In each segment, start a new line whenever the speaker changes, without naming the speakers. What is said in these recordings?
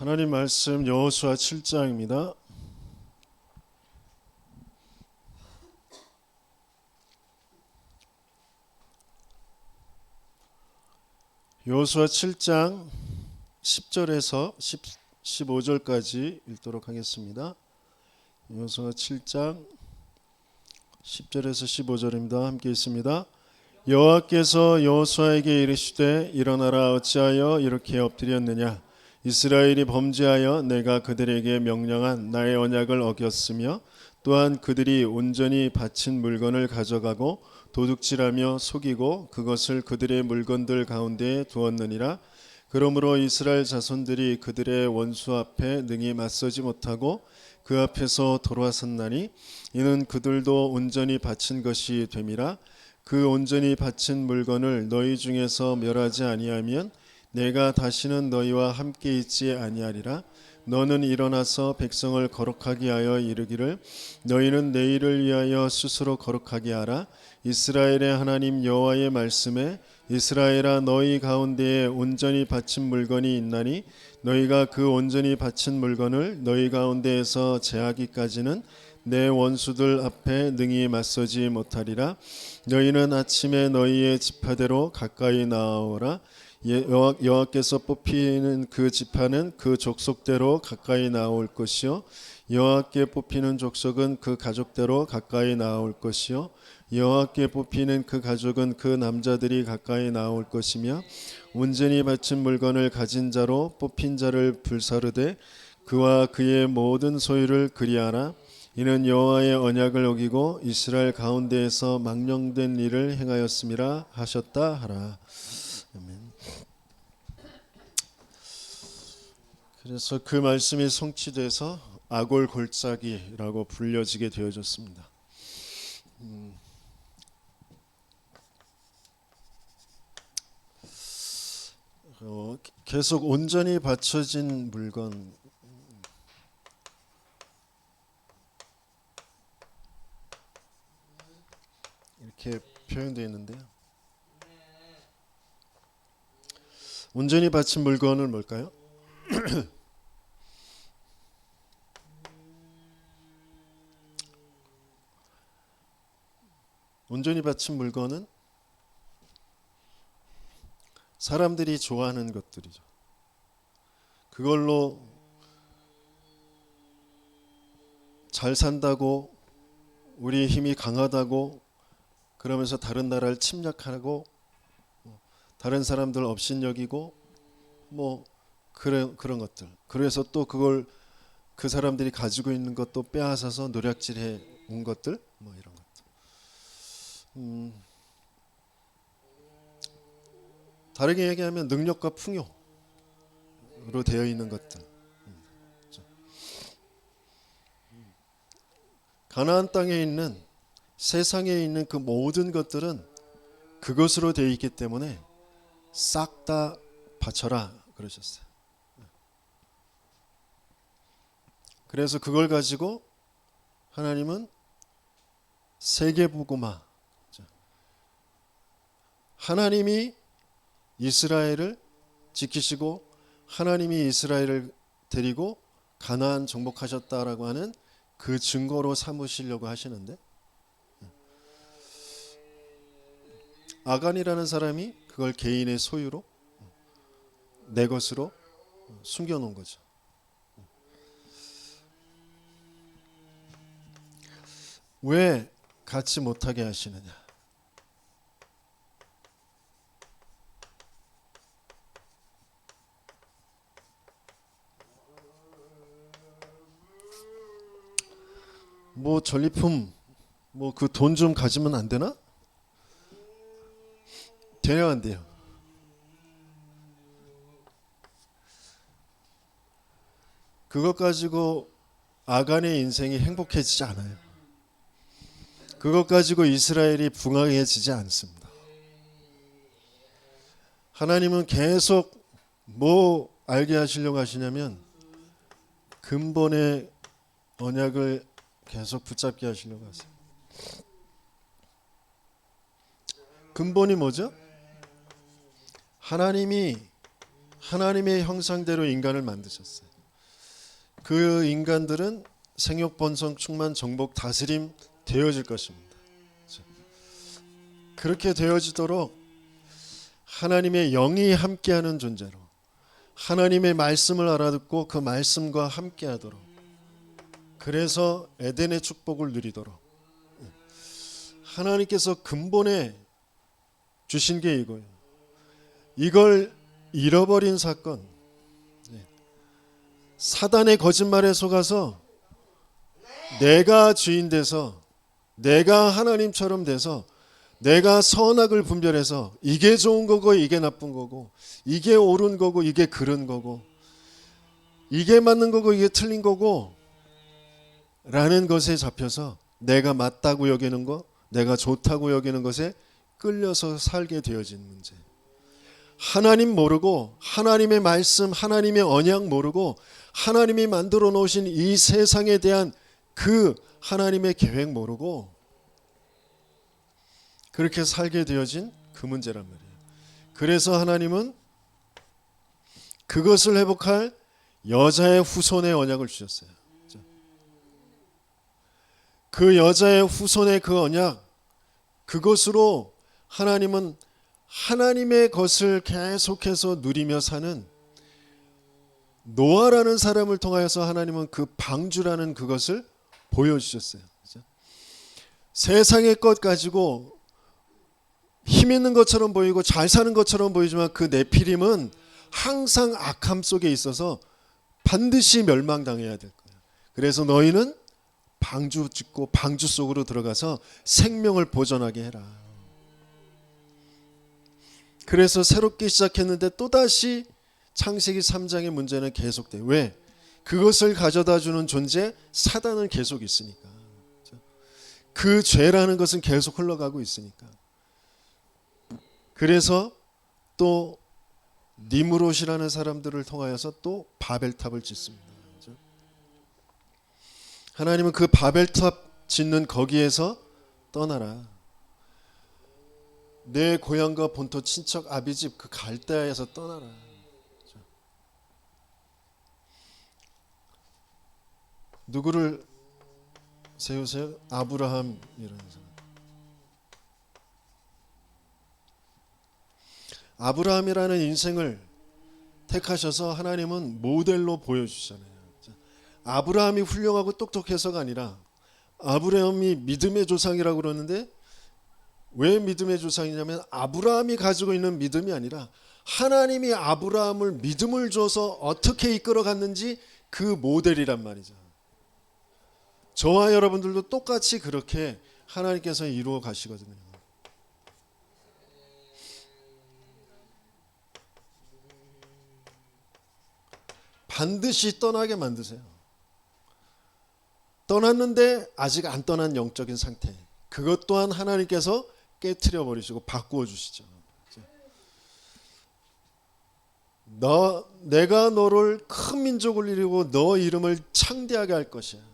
하나님 말씀 여호수아 7장입니다. 여호수아 7장 10절에서 15절까지 읽도록 하겠습니다. 여호수아 7장 10절에서 15절입니다. 함께 있습니다. 여호와께서 여호수아에게 이르시되 일어나라, 어찌하여 이렇게 엎드렸느냐. 이스라엘이 범죄하여 내가 그들에게 명령한 나의 언약을 어겼으며 또한 그들이 온전히 바친 물건을 가져가고 도둑질하며 속이고 그것을 그들의 물건들 가운데에 두었느니라. 그러므로 이스라엘 자손들이 그들의 원수 앞에 능히 맞서지 못하고 그 앞에서 돌아섰나니 이는 그들도 온전히 바친 것이 됨이라. 그 온전히 바친 물건을 너희 중에서 멸하지 아니하면 내가 다시는 너희와 함께 있지 아니하리라. 너는 일어나서 백성을 거룩하게 하여 이르기를 너희는 내일을 위하여 스스로 거룩하게 하라. 이스라엘의 하나님 여호와의 말씀에 이스라엘아, 너희 가운데에 온전히 바친 물건이 있나니 너희가 그 온전히 바친 물건을 너희 가운데에서 제하기까지는 내 원수들 앞에 능히 맞서지 못하리라. 너희는 아침에 너희의 지파대로 가까이 나아오라. 여호와께서 뽑히는 그 지파는 그 족속대로 가까이 나올 것이요 여호와께 뽑히는 족속은 그 가족대로 가까이 나올 것이요 여호와께 뽑히는 그 가족은 그 남자들이 가까이 나올 것이며 온전히 바친 물건을 가진 자로 뽑힌 자를 불사르되 그와 그의 모든 소유를 그리하라. 이는 여호와의 언약을 어기고 이스라엘 가운데에서 망령된 일을 행하였음이라 하셨다 하라. 아멘. 그래서 그 말씀이 성취돼서 아골골짜기라고 불려지게 되어졌습니다. 계속 온전히 받쳐진 물건, 이렇게 표현되어 있는데요. 온전히 바친 물건은 뭘까요? 온전히 바친 물건은 사람들이 좋아하는 것들이죠. 그걸로 잘 산다고, 우리 힘이 강하다고 그러면서 다른 나라를 침략하고 다른 사람들 업신여기고 뭐 그런 것들. 그래서 또 그걸 그 사람들이 가지고 있는 것도 빼앗아서 노략질해 온 것들, 뭐 이런 것들. 다르게 얘기하면 능력과 풍요로 되어 있는 것들. 가나안 땅에 있는, 세상에 있는 그 모든 것들은 그것으로 되어 있기 때문에 싹 다 바쳐라 그러셨어요. 그래서 그걸 가지고 하나님은 세계복음화, 하나님이 이스라엘을 지키시고 하나님이 이스라엘을 데리고 가나안 정복하셨다라고 하는 그 증거로 삼으시려고 하시는데, 아간이라는 사람이 그걸 개인의 소유로, 내 것으로 숨겨놓은 거죠. 왜 갖지 못하게 하시느냐? 뭐 전리품, 뭐 그 돈 좀 가지면 안 되나? 되려 안 돼요. 그것 가지고 아간의 인생이 행복해지지 않아요. 그것 가지고 이스라엘이 붕괴해지지 않습니다. 하나님은 계속 뭐 알게 하시려고 하시냐면 근본의 언약을 계속 붙잡게 하시려고 하세요. 근본이 뭐죠? 하나님이 하나님의 형상대로 인간을 만드셨어요. 그 인간들은 생육 번성 충만 정복 다스림 되어질 것입니다. 그렇게 되어지도록 하나님의 영이 함께하는 존재로, 하나님의 말씀을 알아듣고 그 말씀과 함께하도록, 그래서 에덴의 축복을 누리도록 하나님께서 근본에 주신 게 이거예요. 이걸 잃어버린 사건, 사단의 거짓말에 속아서 내가 주인 돼서, 내가 하나님처럼 돼서, 내가 선악을 분별해서 이게 좋은 거고 이게 나쁜 거고, 이게 옳은 거고 이게 그른 거고, 이게 맞는 거고 이게 틀린 거고 라는 것에 잡혀서 내가 맞다고 여기는 거, 내가 좋다고 여기는 것에 끌려서 살게 되어진 문제. 하나님 모르고, 하나님의 말씀, 하나님의 언약 모르고, 하나님이 만들어 놓으신 이 세상에 대한 그 하나님의 계획 모르고 그렇게 살게 되어진 그 문제란 말이에요. 그래서 하나님은 그것을 회복할 여자의 후손의 언약을 주셨어요. 그 여자의 후손의 그 언약, 그것으로 하나님은 하나님의 것을 계속해서 누리며 사는 노아라는 사람을 통하여서 하나님은 그 방주라는 그것을 보여주셨어요. 세상의 것 가지고 힘 있는 것처럼 보이고 잘 사는 것처럼 보이지만 그 네피림은 항상 악함 속에 있어서 반드시 멸망당해야 될 거예요. 그래서 너희는 방주 짓고 방주 속으로 들어가서 생명을 보존하게 해라. 그래서 새롭게 시작했는데 또다시 창세기 3장의 문제는 계속돼요. 왜? 그것을 가져다 주는 존재 사단은 계속 있으니까. 그 죄라는 것은 계속 흘러가고 있으니까. 그래서 또 니므롯이라는 사람들을 통하여서 또 바벨탑을 짓습니다. 하나님은 그 바벨탑 짓는 거기에서 떠나라. 내 고향과 본토 친척 아비집 그 갈대아에서 떠나라. 누구를 세우세요? 아브라함이라는 사람. 아브라함이라는 인생을 택하셔서 하나님은 모델로 보여주시잖아요. 아브라함이 훌륭하고 똑똑해서가 아니라 아브라함이 믿음의 조상이라고 그러는데 왜 믿음의 조상이냐면 아브라함이 가지고 있는 믿음이 아니라 하나님이 아브라함을 믿음을 줘서 어떻게 이끌어갔는지 그 모델이란 말이죠. 저와 여러분들도 똑같이 그렇게 하나님께서 이루어 가시거든요. 반드시 떠나게 만드세요. 떠났는데 아직 안 떠난 영적인 상태, 그것 또한 하나님께서 깨트려 버리시고 바꾸어 주시죠. 내가 너를 큰 민족을 이루고 너 이름을 창대하게 할 것이야.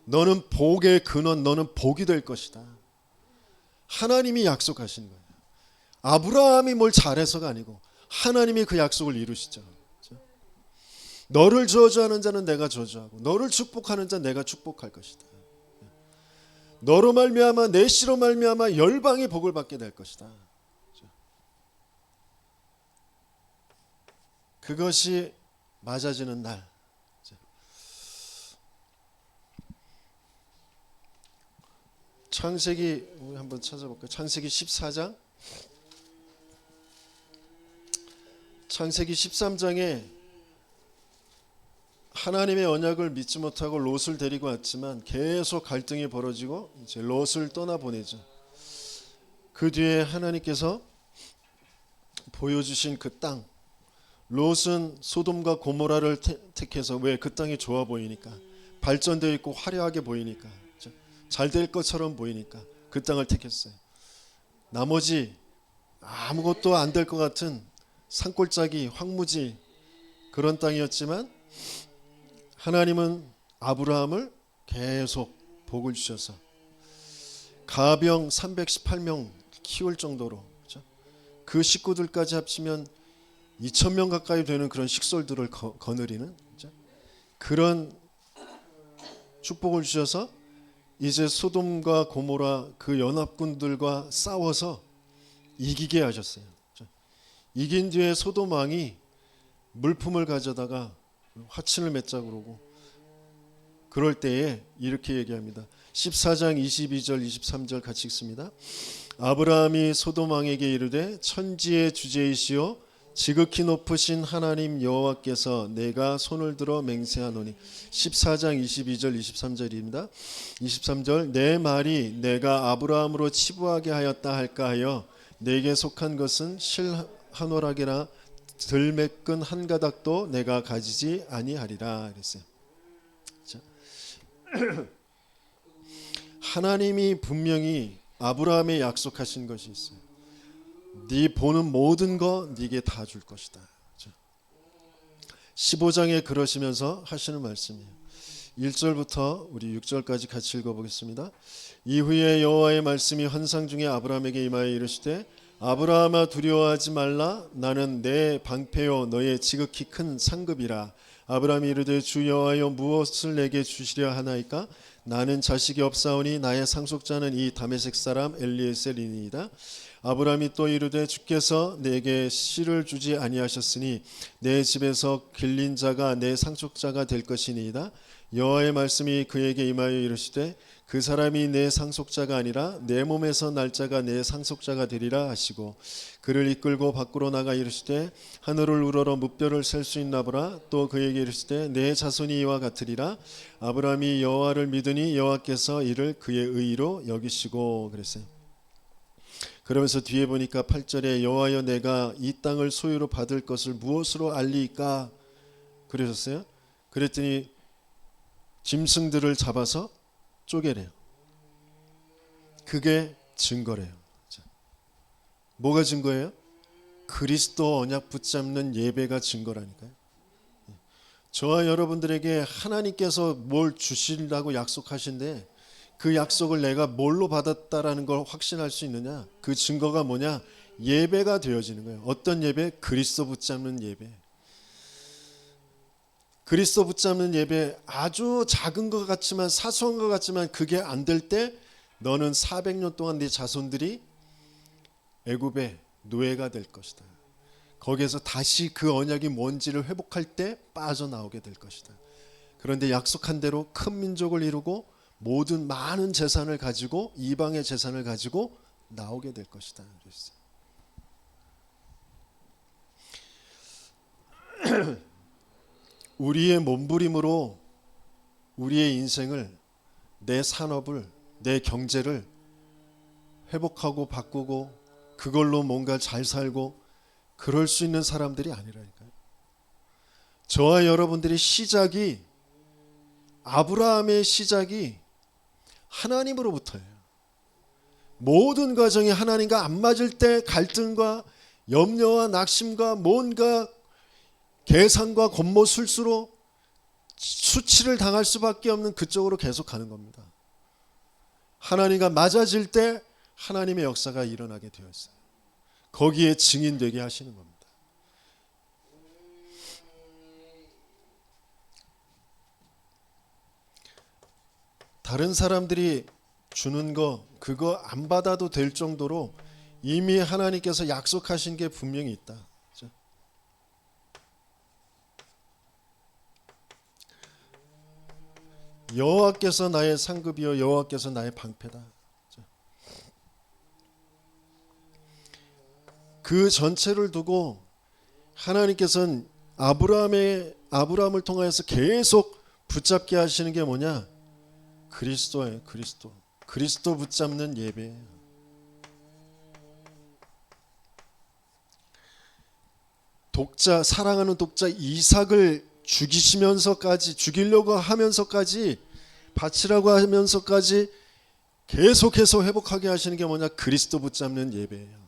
너는 복의 근원, 너는 복이 될 것이다. 하나님이 약속하신 거예요. 아브라함이 뭘 잘해서가 아니고 하나님이 그 약속을 이루시죠. 너를 저주하는 자는 내가 저주하고 너를 축복하는 자는 내가 축복할 것이다. 너로 말미암아 내 씨로 말미암아 열방이 복을 받게 될 것이다. 그것이 맞아지는 날, 창세기 우리 한번 찾아볼까요? 창세기 14장, 창세기 13장에 하나님의 언약을 믿지 못하고 롯을 데리고 왔지만 계속 갈등이 벌어지고 이제 롯을 떠나보내죠. 그 뒤에 하나님께서 보여주신 그 땅, 롯은 소돔과 고모라를 택해서, 왜? 그 땅이 좋아 보이니까, 발전되어 있고 화려하게 보이니까, 잘 될 것처럼 보이니까 그 땅을 택했어요. 나머지 아무것도 안 될 것 같은 산골짜기 황무지 그런 땅이었지만 하나님은 아브라함을 계속 복을 주셔서 가병 318명 키울 정도로, 그 식구들까지 합치면 2,000명 가까이 되는 그런 식솔들을 거느리는 그런 축복을 주셔서 이제 소돔과 고모라 그 연합군들과 싸워서 이기게 하셨어요. 이긴 뒤에 소돔 왕이 물품을 가져다가 화친을 맺자 그러고, 그럴 때에 이렇게 얘기합니다. 14장 22절 23절 같이 읽습니다. 아브라함이 소돔 왕에게 이르되 천지의 주제이시오 지극히 높으신 하나님 여호와께서 내가 손을 들어 맹세하노니. 14장 22절 23절입니다. 23절 내 말이 내가 아브라함으로 치부하게 하였다 할까 하여 내게 속한 것은 실 한 오락이나 들매끈 한 가닥도 내가 가지지 아니하리라 그랬어요. 자, 하나님이 분명히 아브라함에 약속하신 것이 있어요. 네 보는 모든 거 네게 다 줄 것이다. 15장에 그러시면서 하시는 말씀이에요. 1절부터 우리 6절까지 같이 읽어보겠습니다. 이후에 여호와의 말씀이 환상 중에 아브라함에게 임하여 이르시되 아브라함아 두려워하지 말라 나는 내 방패요 너의 지극히 큰 상급이라. 아브라함이 이르되 주 여호와여 무엇을 내게 주시려 하나이까. 나는 자식이 없사오니 나의 상속자는 이 다메섹 사람 엘리에셀이니이다. 아브라함이 또 이르되 주께서 내게 씨를 주지 아니하셨으니 내 집에서 길린 자가 내 상속자가 될 것이니이다. 여호와의 말씀이 그에게 임하여 이르시되 그 사람이 내 상속자가 아니라 내 몸에서 날 자가 내 상속자가 되리라 하시고 그를 이끌고 밖으로 나가 이르시되 하늘을 우러러 무뼈를 셀 수 있나 보라. 또 그에게 이르시되 내 자손이 이와 같으리라. 아브라함이 여호와를 믿으니 여호와께서 이를 그의 의로 여기시고 그랬어요. 그러면서 뒤에 보니까 8절에 여호와여 내가 이 땅을 소유로 받을 것을 무엇으로 알리까 그러셨어요. 그랬더니 짐승들을 잡아서 쪼개래요. 그게 증거래요. 자, 뭐가 증거예요? 그리스도 언약 붙잡는 예배가 증거라니까요. 저와 여러분들에게 하나님께서 뭘 주시려고 약속하신데 그 약속을 내가 뭘로 받았다라는 걸 확신할 수 있느냐? 그 증거가 뭐냐? 예배가 되어지는 거예요. 어떤 예배? 그리스도 붙잡는 예배. 그리스도 붙잡는 예배, 아주 작은 것 같지만 사소한 것 같지만 그게 안 될 때 너는 400년 동안 네 자손들이 애굽의 노예가 될 것이다. 거기에서 다시 그 언약이 뭔지를 회복할 때 빠져나오게 될 것이다. 그런데 약속한 대로 큰 민족을 이루고 모든 많은 재산을 가지고 이방의 재산을 가지고 나오게 될 것이다. 우리의 몸부림으로 우리의 인생을, 내 산업을, 내 경제를 회복하고 바꾸고 그걸로 뭔가 잘 살고 그럴 수 있는 사람들이 아니라니까요. 저와 여러분들의 시작이, 아브라함의 시작이 하나님으로부터예요. 모든 과정이 하나님과 안 맞을 때 갈등과 염려와 낙심과 뭔가 계산과 곤모술수로 수치를 당할 수밖에 없는 그쪽으로 계속 가는 겁니다. 하나님과 맞아질 때 하나님의 역사가 일어나게 되어 있어요. 거기에 증인되게 하시는 겁니다. 다른 사람들이 주는 거 그거 안 받아도 될 정도로 이미 하나님께서 약속하신 게 분명히 있다. 여호와께서 나의 상급이요 여호와께서 나의 방패다. 그 전체를 두고 하나님께서는 아브라함을 통하여서 계속 붙잡게 하시는 게 뭐냐? 그리스도예요. 그리스도 붙잡는 예배예요. 사랑하는 독자 이삭을 죽이려고 하면서까지 바치라고 하면서까지 계속해서 회복하게 하시는 게 뭐냐? 그리스도 붙잡는 예배예요.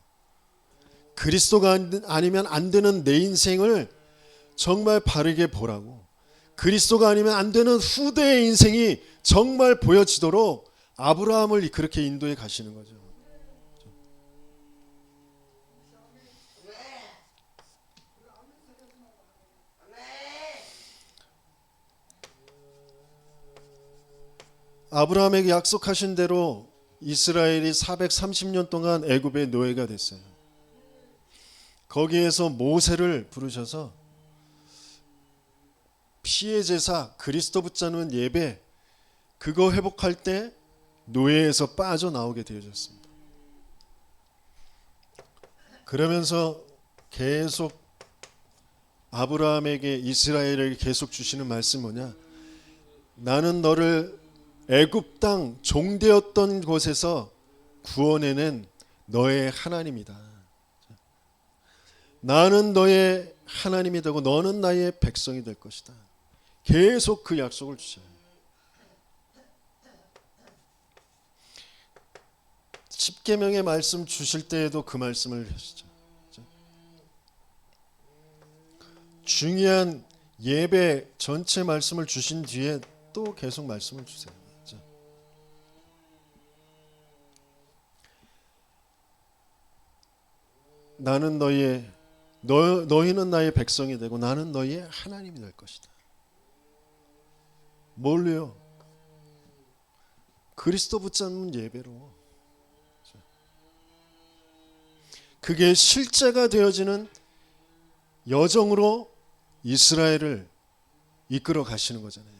그리스도가 아니면 안 되는 내 인생을 정말 바르게 보라고, 그리스도가 아니면 안 되는 후대의 인생이 정말 보여지도록 아브라함을 그렇게 인도해 가시는 거죠. 아브라함에게 약속하신 대로 이스라엘이 430년 동안 애굽의 노예가 됐어요. 거기에서 모세를 부르셔서 피의 제사, 그리스도 붙잡는 예배, 그거 회복할 때 노예에서 빠져나오게 되어졌습니다. 그러면서 계속 아브라함에게, 이스라엘에게 계속 주시는 말씀이 뭐냐? 나는 너를 애굽 땅 종되었던 곳에서 구원해낸 너의 하나님이다. 나는 너의 하나님이 되고 너는 나의 백성이 될 것이다. 계속 그 약속을 주셔요. 십계명의 말씀 주실 때에도 그 말씀을 하시죠. 중요한 예배 전체 말씀을 주신 뒤에 또 계속 말씀을 주세요. 나는 너희는 나의 백성이 되고 나는 너희의 하나님이 될 것이다. 뭘로요? 그리스도 붙잡는 예배로. 그게 실제가 되어지는 여정으로 이스라엘을 이끌어 가시는 거잖아요.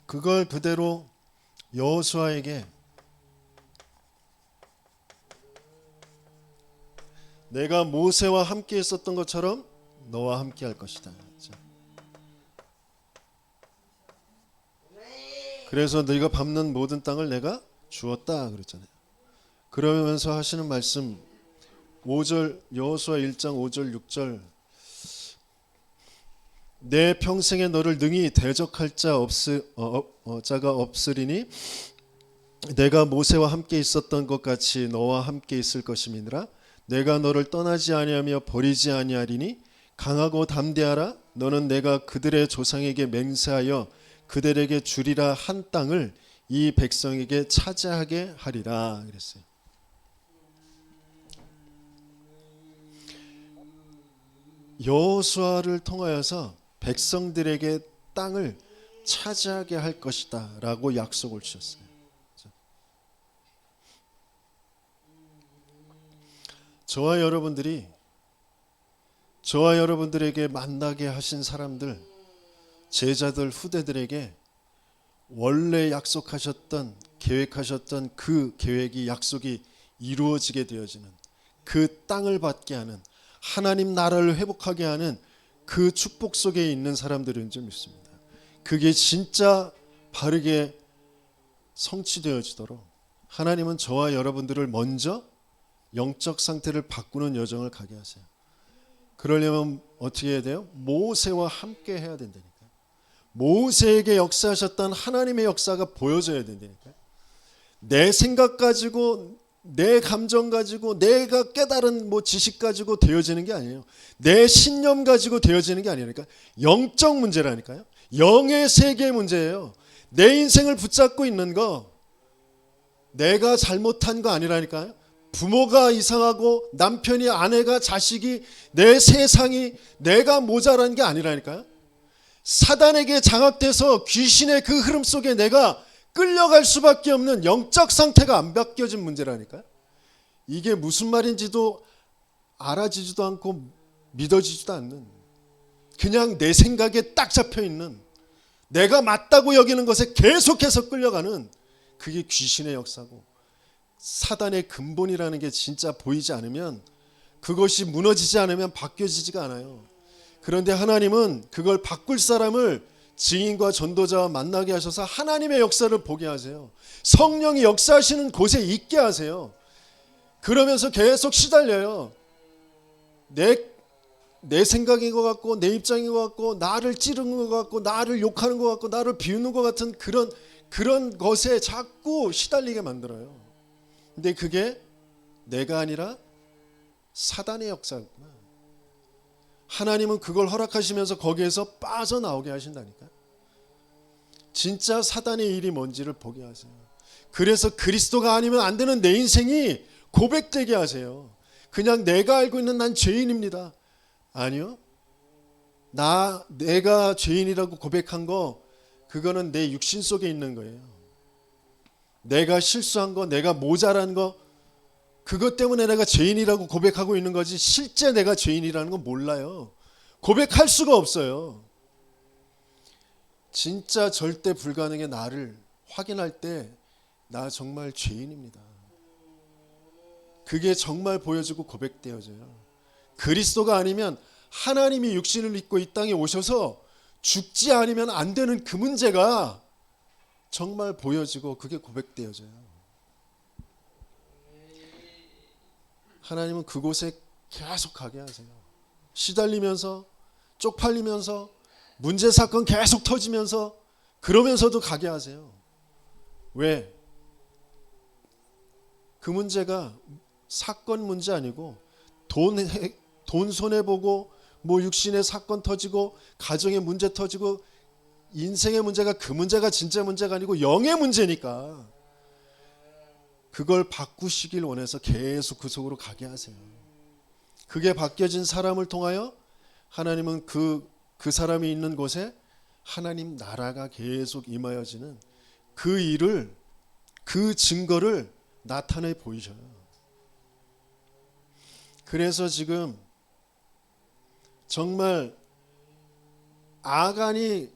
그걸 그대로 여호수아에게 내가 모세와 함께 있었던 것처럼 너와 함께 할 것이다. 그래서 너희가 밟는 모든 땅을 내가 주었다 그랬잖아요. 그러면서 하시는 말씀 5절, 여호수아 1장 5절 6절, 내 평생에 너를 능히 대적할 자가 없으리니 내가 모세와 함께 있었던 것 같이 너와 함께 있을 것임이니라. 내가 너를 떠나지 아니하며 버리지 아니하리니 강하고 담대하라. 너는 내가 그들의 조상에게 맹세하여 그들에게 주리라 한 땅을 이 백성에게 차지하게 하리라 그랬어요. 여호수아를 통하여서 백성들에게 땅을 차지하게 할 것이다 라고 약속을 주셨어요. 저와 여러분들에게 만나게 하신 사람들, 제자들, 후대들에게 원래 약속하셨던, 계획하셨던 그 계획이, 약속이 이루어지게 되어지는, 그 땅을 받게 하는, 하나님 나라를 회복하게 하는 그 축복 속에 있는 사람들인 줄 믿습니다. 그게 진짜 바르게 성취되어지도록 하나님은 저와 여러분들을 먼저 영적 상태를 바꾸는 여정을 가게 하세요. 그러려면 어떻게 해야 돼요? 모세와 함께 해야 된다니까요. 모세에게 역사하셨던 하나님의 역사가 보여져야 된다니까요. 내 생각 가지고, 내 감정 가지고, 내가 깨달은 지식 가지고 되어지는 게 아니에요. 내 신념 가지고 되어지는 게 아니라니까요. 영적 문제라니까요. 영의 세계의 문제예요. 내 인생을 붙잡고 있는 거 내가 잘못한 거 아니라니까요. 부모가 이상하고 남편이, 아내가, 자식이, 내 세상이 내가 모자란 게 아니라니까요. 사단에게 장악돼서 귀신의 그 흐름 속에 내가 끌려갈 수밖에 없는 영적 상태가 안 바뀌어진 문제라니까요. 이게 무슨 말인지도 알아지지도 않고 믿어지지도 않는, 그냥 내 생각에 딱 잡혀있는, 내가 맞다고 여기는 것에 계속해서 끌려가는, 그게 귀신의 역사고, 사단의 근본이라는 게 진짜 보이지 않으면, 그것이 무너지지 않으면 바뀌어지지가 않아요. 그런데 하나님은 그걸 바꿀 사람을 증인과 전도자와 만나게 하셔서 하나님의 역사를 보게 하세요. 성령이 역사하시는 곳에 있게 하세요. 그러면서 계속 시달려요. 내 생각인 것 같고, 내 입장인 것 같고, 나를 찌르는 것 같고, 나를 욕하는 것 같고, 나를 비웃는 것 같은 그런 것에 자꾸 시달리게 만들어요. 근데 그게 내가 아니라 사단의 역사구나. 하나님은 그걸 허락하시면서 거기에서 빠져나오게 하신다니까. 진짜 사단의 일이 뭔지를 보게 하세요. 그래서 그리스도가 아니면 안 되는 내 인생이 고백되게 하세요. 그냥 내가 알고 있는 난 죄인입니다. 아니요. 내가 죄인이라고 고백한 거, 그거는 내 육신 속에 있는 거예요. 내가 실수한 거, 내가 모자란 거, 그것 때문에 내가 죄인이라고 고백하고 있는 거지, 실제 내가 죄인이라는 건 몰라요. 고백할 수가 없어요. 진짜 절대 불가능의 나를 확인할 때 나 정말 죄인입니다. 그게 정말 보여지고 고백되어져요. 그리스도가 아니면, 하나님이 육신을 입고 이 땅에 오셔서 죽지 않으면 안 되는 그 문제가 정말 보여지고 그게 고백되어져요. 하나님은 그곳에 계속 가게 하세요. 시달리면서, 쪽팔리면서, 문제 사건 계속 터지면서, 그러면서도 가게 하세요. 왜? 그 문제가 사건 문제 아니고, 돈 손해보고, 뭐 육신의 사건 터지고, 가정의 문제 터지고, 인생의 문제가, 그 문제가 진짜 문제가 아니고 영의 문제니까 그걸 바꾸시길 원해서 계속 그 속으로 가게 하세요. 그게 바뀌어진 사람을 통하여 하나님은 그 사람이 있는 곳에 하나님 나라가 계속 임하여지는 그 일을, 그 증거를 나타내 보이셔요. 그래서 지금 정말 아간이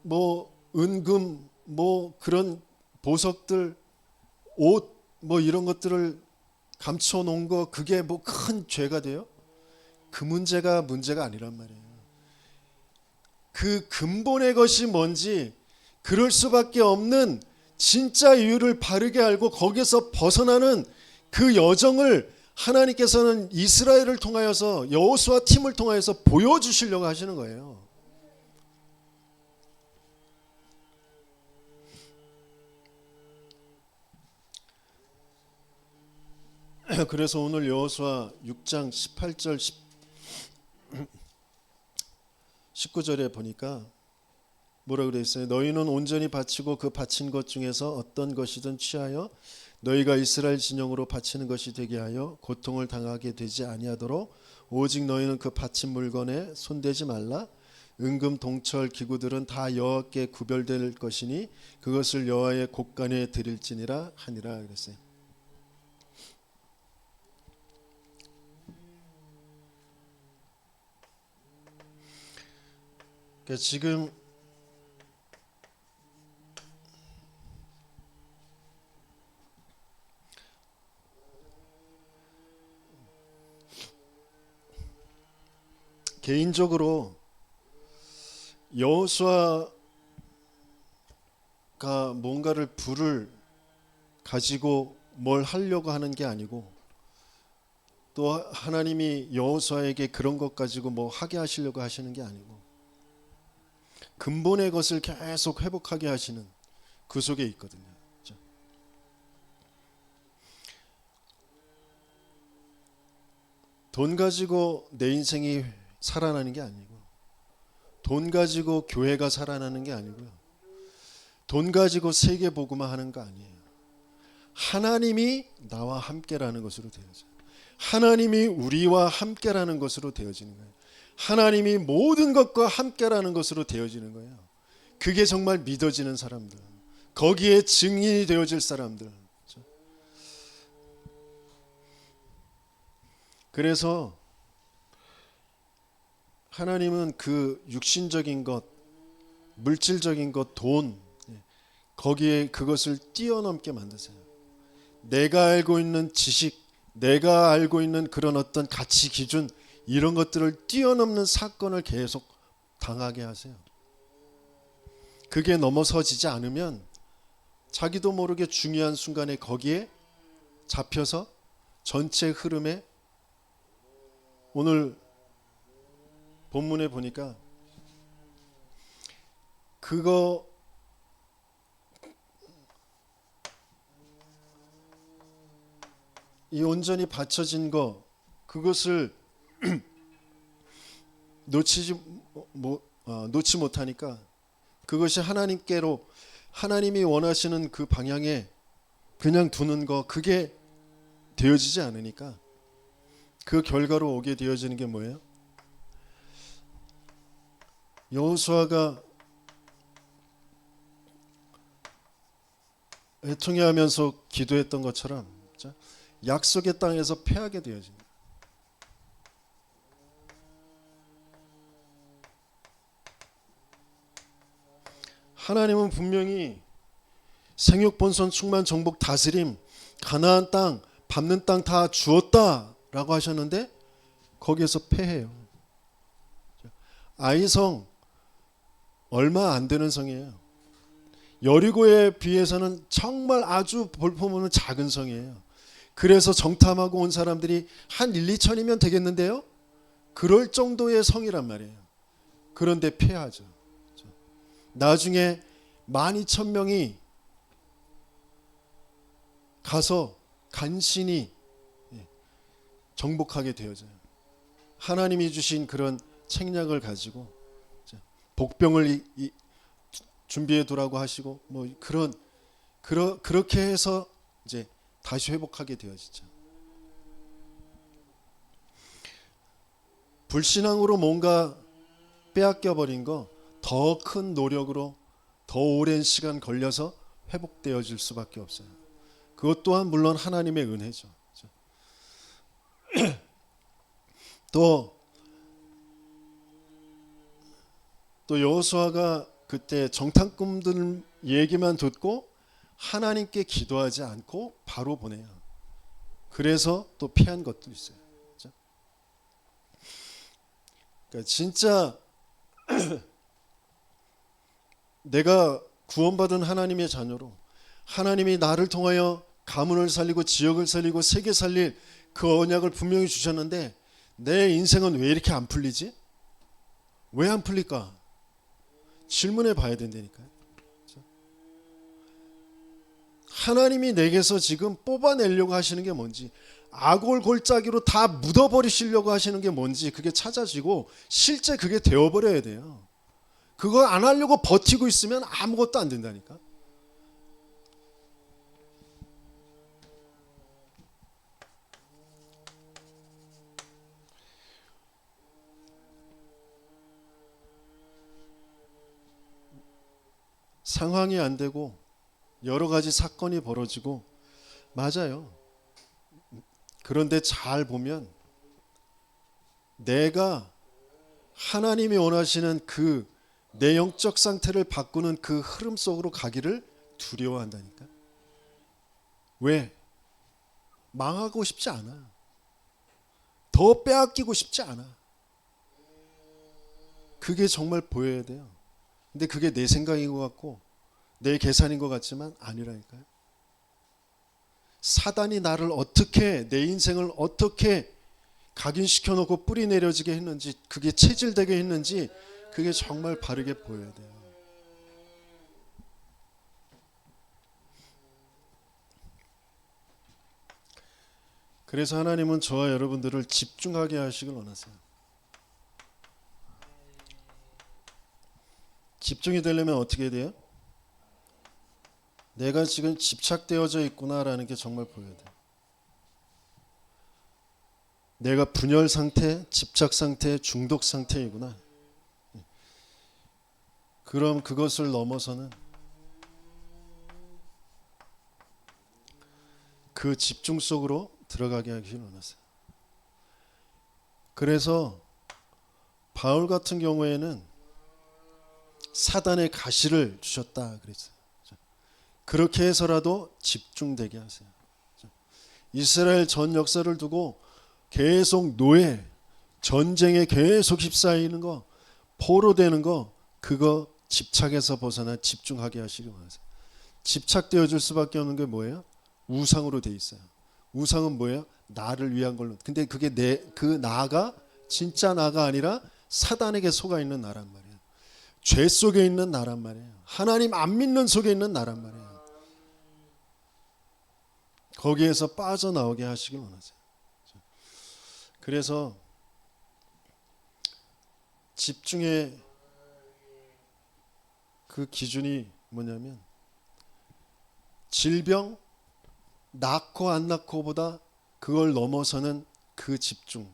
뭐 은금, 뭐 그런 보석들, 옷, 뭐 이런 것들을 감춰 놓은 거, 그게 뭐 큰 죄가 돼요? 그 문제가 아니란 말이에요. 그 근본의 것이 뭔지, 그럴 수밖에 없는 진짜 이유를 바르게 알고 거기에서 벗어나는 그 여정을 하나님께서는 이스라엘을 통하여서, 여호수아 팀을 통하여서 보여주시려고 하시는 거예요. 그래서 오늘 여호수아 6장 18절 19절에 보니까 뭐라고 되어 있어요? 너희는 온전히 바치고 그 바친 것 중에서 어떤 것이든 취하여 너희가 이스라엘 진영으로 바치는 것이 되게 하여 고통을 당하게 되지 아니하도록 오직 너희는 그 바친 물건에 손대지 말라. 은금 동철 기구들은 다 여호와께 구별될 것이니 그것을 여호와의 곳간에 드릴지니라 하니라 그랬어요. 그러니까 지금 개인적으로 여호수아가 뭔가를 불을 가지고 뭘 하려고 하는 게 아니고, 또 하나님이 여호수아에게 그런 것 가지고 뭐 하게 하시려고 하시는 게 아니고, 근본의 것을 계속 회복하게 하시는 그 속에 있거든요. 돈 가지고 내 인생이 살아나는 게 아니고, 돈 가지고 교회가 살아나는 게 아니고요, 돈 가지고 세계 복음화 하는 거 아니에요. 하나님이 나와 함께라는 것으로 되어져요. 하나님이 우리와 함께라는 것으로 되어지는 거예요. 하나님이 모든 것과 함께라는 것으로 되어지는 거예요. 그게 정말 믿어지는 사람들, 거기에 증인이 되어질 사람들. 그래서 하나님은 그 육신적인 것, 물질적인 것, 돈, 거기에 그것을 뛰어넘게 만드세요. 내가 알고 있는 지식, 내가 알고 있는 그런 어떤 가치 기준, 이런 것들을 뛰어넘는 사건을 계속 당하게 하세요. 그게 넘어서지지 않으면 자기도 모르게 중요한 순간에 거기에 잡혀서 전체 흐름에, 오늘 본문에 보니까 그거 이 온전히 바쳐진 거, 그것을 놓지 못하니까 그것이 하나님께로, 하나님이 원하시는 그 방향에 그냥 두는 거, 그게 되어지지 않으니까 그 결과로 오게 되어지는 게 뭐예요? 여호수아가 애통해하면서 기도했던 것처럼 약속의 땅에서 패하게 되어진다. 하나님은 분명히 생육 번선 충만 정복 다스림 가나안 땅 밟는 땅 다 주었다라고 하셨는데 거기에서 패해요. 아이성 얼마 안 되는 성이에요. 여리고에 비해서는 정말 아주 볼품없는 작은 성이에요. 그래서 정탐하고 온 사람들이 한 1, 2천이면 되겠는데요. 그럴 정도의 성이란 말이에요. 그런데 패하죠. 나중에 12,000명이 가서 간신히 정복하게 되어져요. 하나님이 주신 그런 책략을 가지고 복병을 준비해 두라고 하시고 뭐 그렇게 해서 이제 다시 회복하게 되어지죠. 불신앙으로 뭔가 빼앗겨 버린 거 더 큰 노력으로 더 오랜 시간 걸려서 회복되어질 수밖에 없어요. 그것 또한 물론 하나님의 은혜죠. 또 여호수아가 그때 정탐꾼들 얘기만 듣고 하나님께 기도하지 않고 바로 보내요. 그래서 또 피한 것도 있어요. 그러니까 진짜 내가 구원받은 하나님의 자녀로 하나님이 나를 통하여 가문을 살리고 지역을 살리고 세계 살릴 그 언약을 분명히 주셨는데 내 인생은 왜 이렇게 안 풀리지? 왜 안 풀릴까? 질문해 봐야 된다니까요. 하나님이 내게서 지금 뽑아내려고 하시는 게 뭔지, 아골 골짜기로 다 묻어버리시려고 하시는 게 뭔지 그게 찾아지고 실제 그게 되어버려야 돼요. 그거 안 하려고 버티고 있으면 아무것도 안 된다니까. 상황이 안 되고 여러 가지 사건이 벌어지고 맞아요. 그런데 잘 보면 내가 하나님이 원하시는 그 내 영적 상태를 바꾸는 그 흐름 속으로 가기를 두려워한다니까. 왜? 망하고 싶지 않아. 더 빼앗기고 싶지 않아. 그게 정말 보여야 돼요. 근데 그게 내 생각인 것 같고 내 계산인 것 같지만 아니라니까요. 사단이 나를 어떻게, 내 인생을 어떻게 각인시켜 놓고 뿌리 내려지게 했는지, 그게 체질되게 했는지 그게 정말 바르게 보여야 돼요. 그래서 하나님은 저와 여러분들을 집중하게 하시길 원하세요. 집중이 되려면 어떻게 돼요? 내가 지금 집착되어져 있구나라는 게 정말 보여야 돼요. 내가 분열 상태, 집착 상태, 중독 상태이구나. 그럼 그것을 넘어서는 그 집중 속으로 들어가게 하기를 원하세요. 그래서 바울 같은 경우에는 사단의 가시를 주셨다 그랬어요. 그렇게 해서라도 집중되게 하세요. 이스라엘 전 역사를 두고 계속 노예, 전쟁에 계속 휩싸이는 거, 포로되는 거, 그거 집착에서 벗어나 집중하게 하시기 원하세요. 집착되어질 수밖에 없는 게 뭐예요? 우상으로 돼 있어요. 우상은 뭐예요? 나를 위한 걸로. 근데 그게 그 나가 진짜 나가 아니라 사단에게 속아 있는 나란 말이에요. 죄 속에 있는 나란 말이에요. 하나님 안 믿는 속에 있는 나란 말이에요. 거기에서 빠져나오게 하시길 원하세요. 그래서 집중의 그 기준이 뭐냐면 질병, 낳고 안 낳고보다 그걸 넘어서는 그 집중.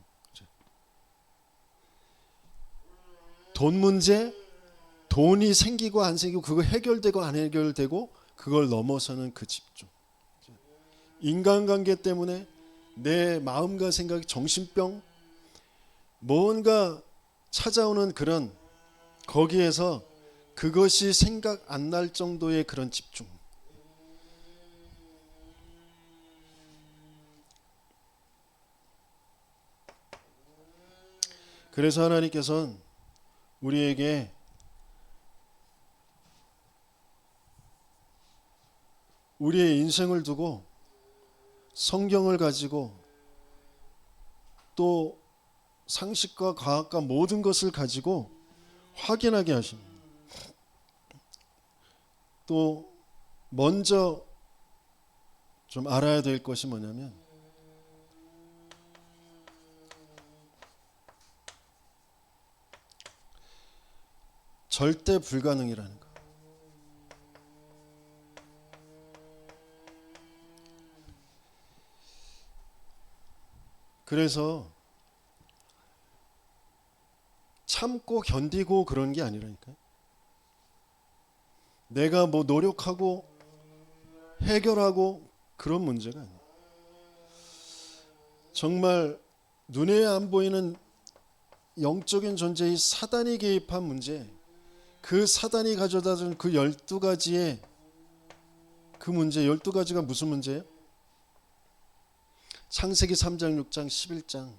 돈 문제, 돈이 생기고 안 생기고 그거 해결되고 안 해결되고 그걸 넘어서는 그 집중. 인간관계 때문에 내 마음과 생각이 정신병 뭔가 찾아오는 그런 거기에서 그것이 생각 안 날 정도의 그런 집중. 그래서 하나님께서는 우리에게 우리의 인생을 두고 성경을 가지고 또 상식과 과학과 모든 것을 가지고 확인하게 하십니다. 또 먼저 좀 알아야 될 것이 뭐냐면 절대 불가능이라는 거. 그래서 참고 견디고 그런 게 아니라니까요. 내가 뭐 노력하고 해결하고 그런 문제가 아니에요. 정말 눈에 안 보이는 영적인 존재의 사단이 개입한 문제, 그 사단이 가져다 준 그 12가지의 그 문제, 12가지가 무슨 문제예요? 창세기 3장, 6장, 11장.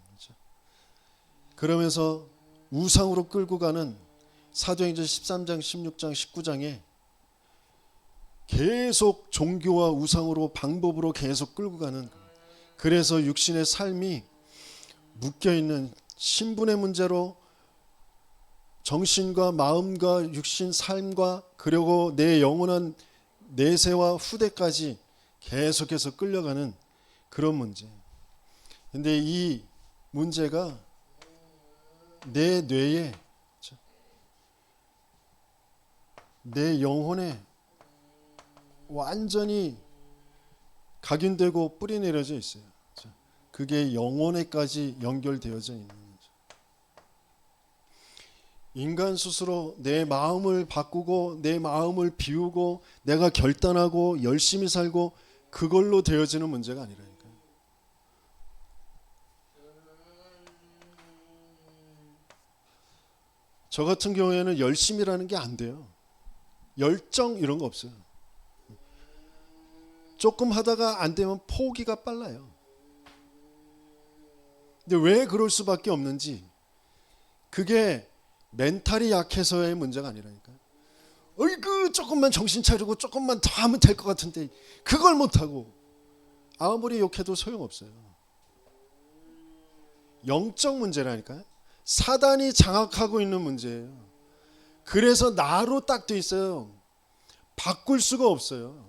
그러면서 우상으로 끌고 가는 사도행전 13장, 16장, 19장에 계속 종교와 우상으로 방법으로 계속 끌고 가는, 그래서 육신의 삶이 묶여있는 신분의 문제로 정신과 마음과 육신 삶과 그리고 내 영원한 내세와 후대까지 계속해서 끌려가는 그런 문제. 근데 이 문제가 내 뇌에, 내 영혼에 완전히 각인되고 뿌리 내려져 있어요. 그게 영혼에까지 연결되어져 있는 거죠. 인간 스스로 내 마음을 바꾸고 내 마음을 비우고 내가 결단하고 열심히 살고 그걸로 되어지는 문제가 아니라니까요. 저 같은 경우에는 열심이라는 게 안 돼요. 열정 이런 거 없어요. 조금 하다가 안 되면 포기가 빨라요. 근데 왜 그럴 수밖에 없는지, 그게 멘탈이 약해서의 문제가 아니라니까요. 어이구 조금만 정신 차리고 조금만 더 하면 될 것 같은데 그걸 못하고 아무리 욕해도 소용없어요. 영적 문제라니까요. 사단이 장악하고 있는 문제예요. 그래서 나로 딱 돼 있어요. 바꿀 수가 없어요.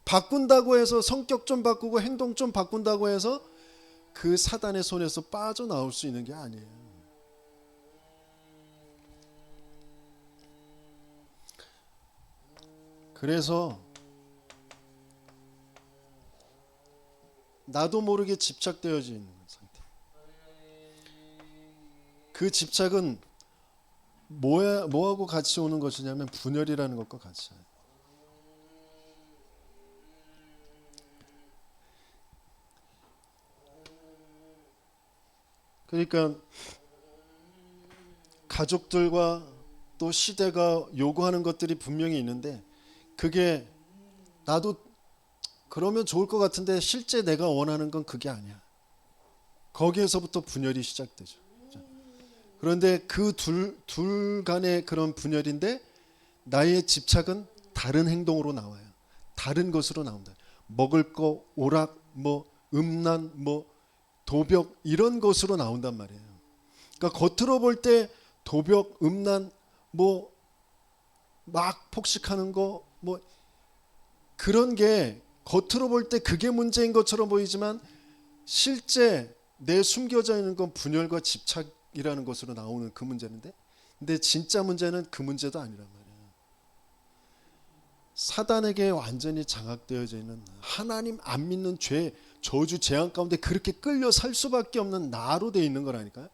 바꾼다고 해서 성격 좀 바꾸고 행동 좀 바꾼다고 해서 그 사단의 손에서 빠져나올 수 있는 게 아니에요. 그래서 나도 모르게 집착되어져 있는 상태. 그 집착은 뭐하고 같이 오는 것이냐면 분열이라는 것과 같이 와요. 그러니까 가족들과 또 시대가 요구하는 것들이 분명히 있는데 그게 나도 그러면 좋을 것 같은데 실제 내가 원하는 건 그게 아니야. 거기에서부터 분열이 시작되죠. 그런데 그 둘 간의 그런 분열인데 나의 집착은 다른 행동으로 나와요. 다른 것으로 나온다. 먹을 거, 오락, 뭐 음란, 뭐 도벽 이런 것으로 나온단 말이에요. 그러니까 겉으로 볼 때 도벽, 음란, 뭐 막 폭식하는 거, 뭐 그런 게 겉으로 볼 때 그게 문제인 것처럼 보이지만 실제 내 숨겨져 있는 건 분열과 집착이라는 것으로 나오는 그 문제인데, 근데 진짜 문제는 그 문제도 아니란 말이에요. 사단에게 완전히 장악되어져 있는 하나님 안 믿는 죄, 저주, 재앙 가운데 그렇게 끌려 살 수밖에 없는 나로 되어 있는 거라니까요.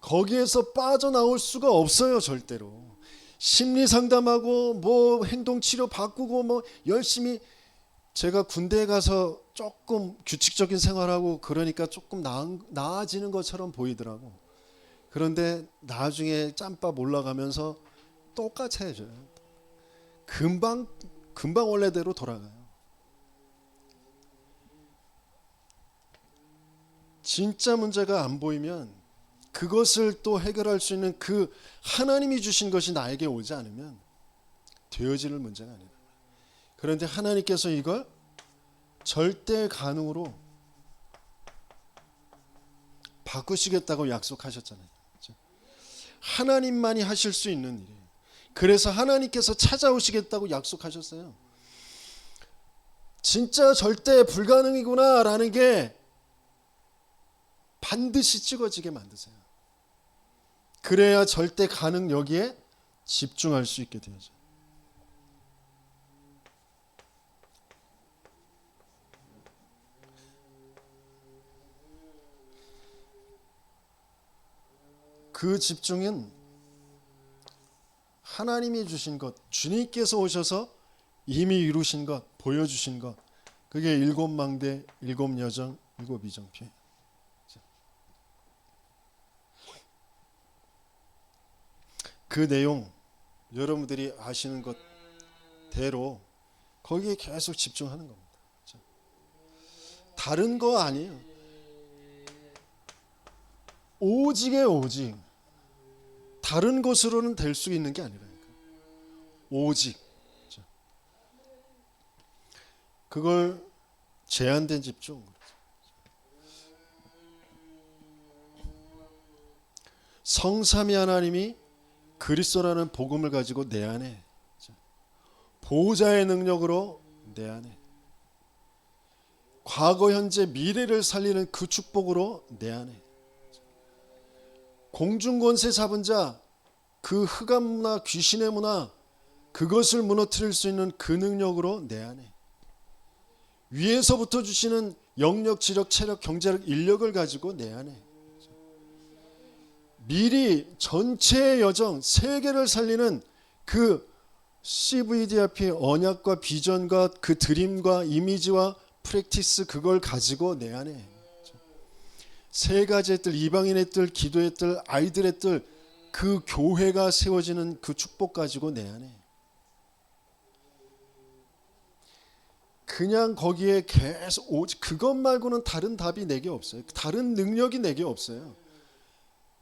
거기에서 빠져나올 수가 없어요. 절대로. 심리 상담하고 뭐 행동 치료 바꾸고 뭐 열심히, 제가 군대에 가서 조금 규칙적인 생활하고 그러니까 조금 나아지는 것처럼 보이더라고. 그런데 나중에 짬밥 올라가면서 똑같이 해줘요. 금방 원래대로 돌아가요. 진짜 문제가 안 보이면 그것을 또 해결할 수 있는 그 하나님이 주신 것이 나에게 오지 않으면 되어지는 문제가 아니다. 그런데 하나님께서 이걸 절대 가능으로 바꾸시겠다고 약속하셨잖아요. 하나님만이 하실 수 있는 일이에요. 그래서 하나님께서 찾아오시겠다고 약속하셨어요. 진짜 절대 불가능이구나 라는 게 반드시 찍어지게 만드세요. 그래야 절대 가능 여기에 집중할 수 있게 되죠. 그 집중은 하나님이 주신 것, 주님께서 오셔서 이미 이루신 것, 보여주신 것, 그게 일곱 망대, 일곱 여정, 일곱 이정표예요. 그 내용 여러분들이 아시는 것대로 거기에 계속 집중하는 겁니다. 다른 거 아니에요. 오직의 오직. 다른 것으로는 될 수 있는 게 아니라니까. 오직. 그걸 제한된 집중. 성삼위 하나님이 그리스도라는 복음을 가지고 내 안에, 보호자의 능력으로 내 안에, 과거 현재 미래를 살리는 그 축복으로 내 안에, 공중권세 잡은 자, 그 흑암 문화, 귀신의 문화, 그것을 무너뜨릴 수 있는 그 능력으로 내 안에, 위에서부터 주시는 영력, 지력, 체력, 경제력, 인력을 가지고 내 안에, 미리 전체의 여정, 세계를 살리는 그 CVDRP 언약과 비전과 그 드림과 이미지와 프랙티스, 그걸 가지고 내 안에 세 가지의 뜰, 이방인의 뜰, 기도의 뜰, 아이들의 뜰, 그 교회가 세워지는 그 축복 가지고 내 안에, 그냥 거기에 계속 오직 그것 말고는 다른 답이 내게 없어요. 다른 능력이 내게 없어요.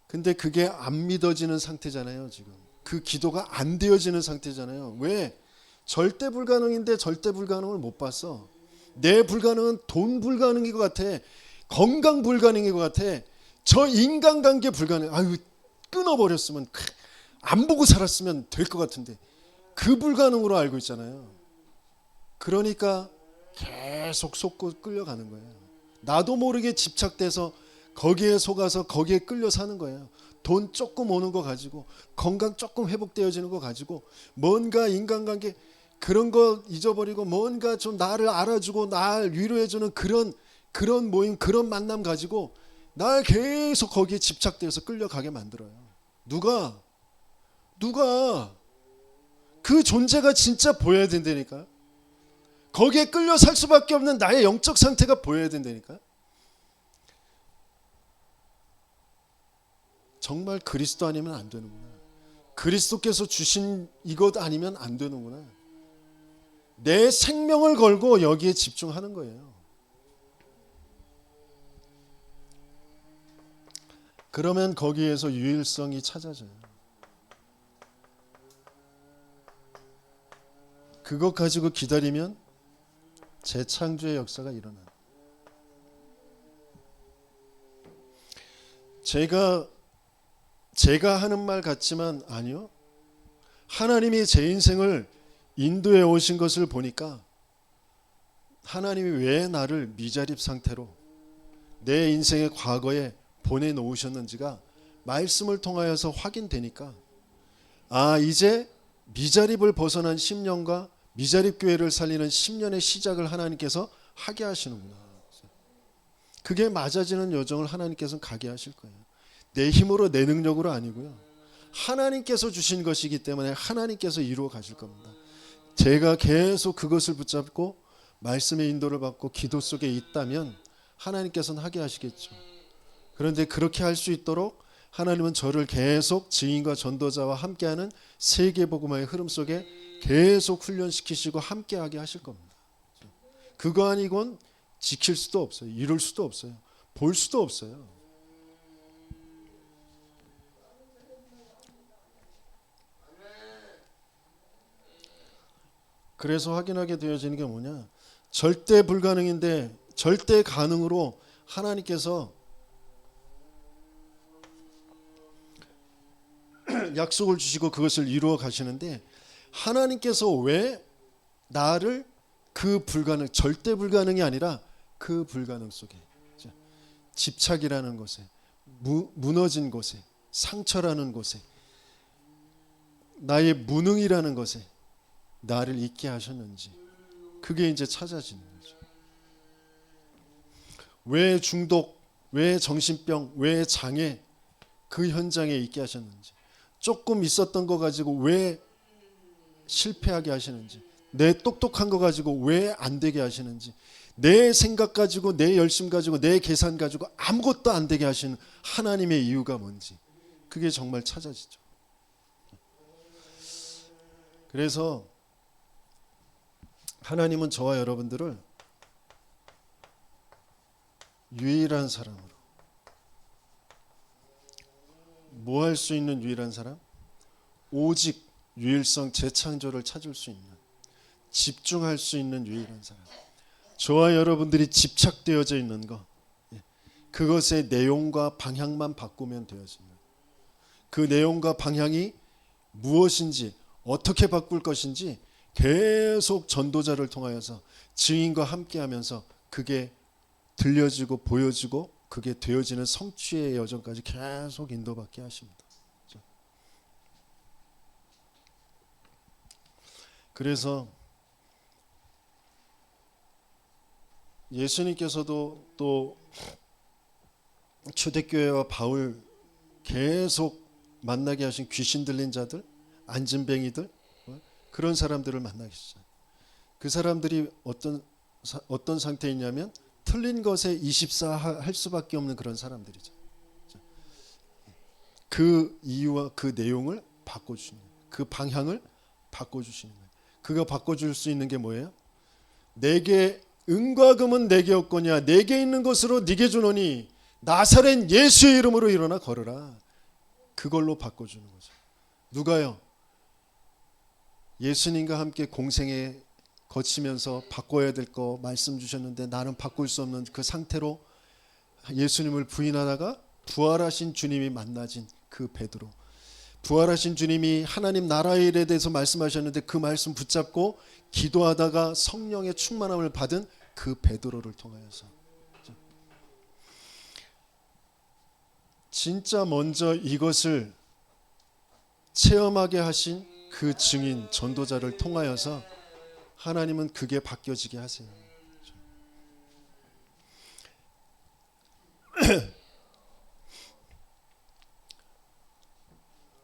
근데 그게 안 믿어지는 상태잖아요. 지금 그 기도가 안 되어지는 상태잖아요. 왜? 절대 불가능인데 절대 불가능을 못 봤어. 내 불가능은 돈 불가능인 것 같아. 건강 불가능인 것 같아. 저 인간관계 불가능. 아유, 끊어버렸으면, 안 보고 살았으면 될 것 같은데 그 불가능으로 알고 있잖아요. 그러니까 계속 속고 끌려가는 거예요. 나도 모르게 집착돼서 거기에 속아서 거기에 끌려 사는 거예요. 돈 조금 오는 거 가지고, 건강 조금 회복되어지는 거 가지고, 뭔가 인간관계 그런 거 잊어버리고, 뭔가 좀 나를 알아주고 날 위로해주는 그런 모임, 그런 만남 가지고 날 계속 거기에 집착돼서 끌려가게 만들어요. 누가 그 존재가 진짜 보여야 된다니까. 거기에 끌려 살 수밖에 없는 나의 영적 상태가 보여야 된다니까. 정말 그리스도 아니면 안 되는구나. 그리스도께서 주신 이것 아니면 안 되는구나. 내 생명을 걸고 여기에 집중하는 거예요. 그러면 거기에서 유일성이 찾아져요. 그것 가지고 기다리면 재창조의 역사가 일어나요. 제가 하는 말 같지만 아니요. 하나님이 제 인생을 인도해 오신 것을 보니까 하나님이 왜 나를 미자립 상태로 내 인생의 과거에 보내놓으셨는지가 말씀을 통하여서 확인되니까, 아, 이제 미자립을 벗어난 10년과 미자립 교회를 살리는 10년의 시작을 하나님께서 하게 하시는구나. 그게 맞아지는 여정을 하나님께서는 가게 하실 거예요. 내 힘으로 내 능력으로 아니고요. 하나님께서 주신 것이기 때문에 하나님께서 이루어 가실 겁니다. 제가 계속 그것을 붙잡고 말씀의 인도를 받고 기도 속에 있다면 하나님께서는 하게 하시겠죠. 그런데 그렇게 할 수 있도록 하나님은 저를 계속 증인과 전도자와 함께하는 세계복음화의 흐름 속에 계속 훈련시키시고 함께하게 하실 겁니다. 그거 아니곤 지킬 수도 없어요. 이룰 수도 없어요. 볼 수도 없어요. 그래서 확인하게 되어지는 게 뭐냐? 절대 불가능인데 절대 가능으로 하나님께서 약속을 주시고 그것을 이루어 가시는데, 하나님께서 왜 나를 그 불가능, 절대 불가능이 아니라 그 불가능 속에, 집착이라는 곳에, 무너진 곳에, 상처라는 곳에, 나의 무능이라는 것에 나를 있게 하셨는지, 그게 이제 찾아지는 거죠. 왜 중독, 왜 정신병, 왜 장애, 그 현장에 있게 하셨는지, 조금 있었던 거 가지고 왜 실패하게 하시는지, 내 똑똑한 거 가지고 왜 안 되게 하시는지, 내 생각 가지고, 내 열심 가지고, 내 계산 가지고 아무것도 안 되게 하시는 하나님의 이유가 뭔지, 그게 정말 찾아지죠. 그래서 하나님은 저와 여러분들을 유일한 사람으로, 뭐 할 수 있는 유일한 사람? 오직 유일성 재창조를 찾을 수 있는, 집중할 수 있는 유일한 사람. 저와 여러분들이 집착되어져 있는 것, 그것의 내용과 방향만 바꾸면 되어집니다. 그 내용과 방향이 무엇인지, 어떻게 바꿀 것인지 계속 전도자를 통하여서 증인과 함께하면서 그게 들려지고 보여지고 그게 되어지는 성취의 여정까지 계속 인도받게 하십니다. 그래서 예수님께서도 또 초대교회와 바울 계속 만나게 하신 귀신 들린 자들, 안진뱅이들, 그런 사람들을 만나게 하셨어요. 그 사람들이 어떤 상태에 있냐면 틀린 것에 24 할 수밖에 없는 그런 사람들이죠. 그 이유와 그 내용을 바꿔주시는 거예요. 그 방향을 바꿔주시는 거예요. 그가 바꿔줄 수 있는 게 뭐예요? 내게 은과 금은 내게 없거냐, 내게 있는 것으로 네게 주노니 나사렛 예수의 이름으로 일어나 걸으라. 그걸로 바꿔주는 거죠. 누가요? 예수님과 함께 공생에 거치면서 바꿔야 될 거 말씀 주셨는데 나는 바꿀 수 없는 그 상태로 예수님을 부인하다가 부활하신 주님이 만나진 그 베드로, 부활하신 주님이 하나님 나라의 일에 대해서 말씀하셨는데 그 말씀 붙잡고 기도하다가 성령의 충만함을 받은 그 베드로를 통하여서 진짜 먼저 이것을 체험하게 하신 그 증인 전도자를 통하여서 하나님은 그게 바뀌어지게 하세요.